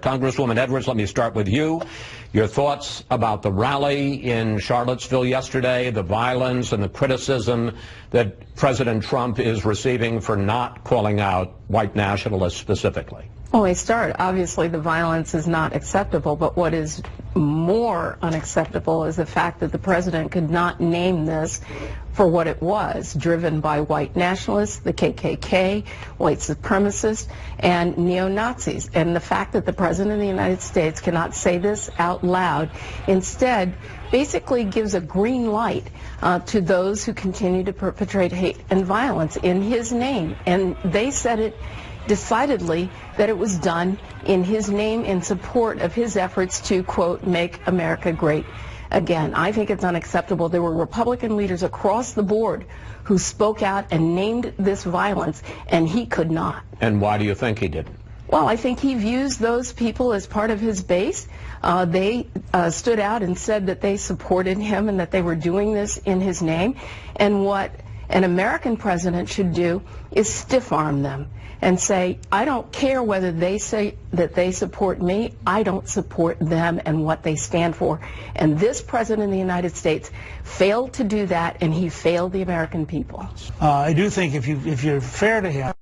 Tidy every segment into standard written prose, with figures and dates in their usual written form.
Congresswoman Edwards, let me start with you. Your thoughts about the rally in Charlottesville yesterday, the violence and the criticism that President Trump is receiving for not calling out white nationalists specifically. Well, they start. Obviously, the violence is not acceptable, but what is more unacceptable is the fact that the president could not name this for what it was, driven by white nationalists, the KKK, white supremacists, and neo-Nazis. And the fact that the president of the United States cannot say this out loud, instead basically gives a green light to those who continue to perpetrate hate and violence in his name. And they said it decidedly that it was done in his name in support of his efforts to, quote, make America great again. I think it's unacceptable. There were Republican leaders across the board who spoke out and named this violence, and he could not. And why do you think he didn't? Well, I think he views those people as part of his base. They stood out and said that they supported him and that they were doing this in his name. And what an American president should do is stiff-arm them and say, I don't care whether they say that they support me, I don't support them and what they stand for. And this president of the United States failed to do that, and he failed the American people. I do think if you're fair to him,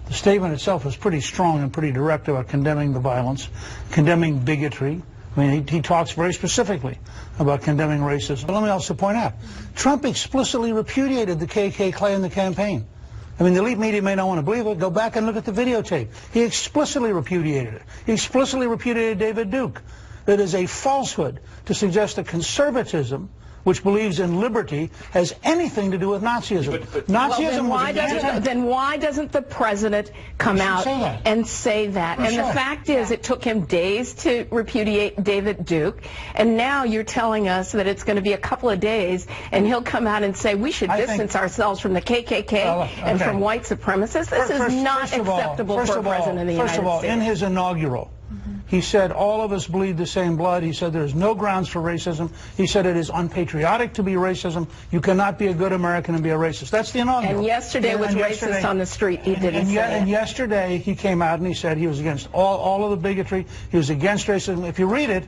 the statement itself is pretty strong and pretty direct about condemning the violence, condemning bigotry. I mean, he talks very specifically about condemning racism. But let me also point out, Trump explicitly repudiated the KKK in the campaign. I mean, the elite media may not want to believe it. Go back and look at the videotape. He explicitly repudiated it. He explicitly repudiated David Duke. It is a falsehood to suggest that conservatism, which believes in liberty, has anything to do with Nazism. Nazism then why doesn't the president come out and say that? And the fact is, it took him days to repudiate David Duke, and now you're telling us that it's going to be a couple of days, and he'll come out and say we should distance ourselves from the KKK and from white supremacists. This is not acceptable for a president of the United States. First of all, in his inaugural, he said all of us bleed the same blood. He said there's no grounds for racism. He said it is unpatriotic to be racism. You cannot be a good American and be a racist. That's the inaugural. And yesterday was racist on the street. He didn't say it. And yesterday he came out and he said he was against all of the bigotry. He was against racism. If you read it,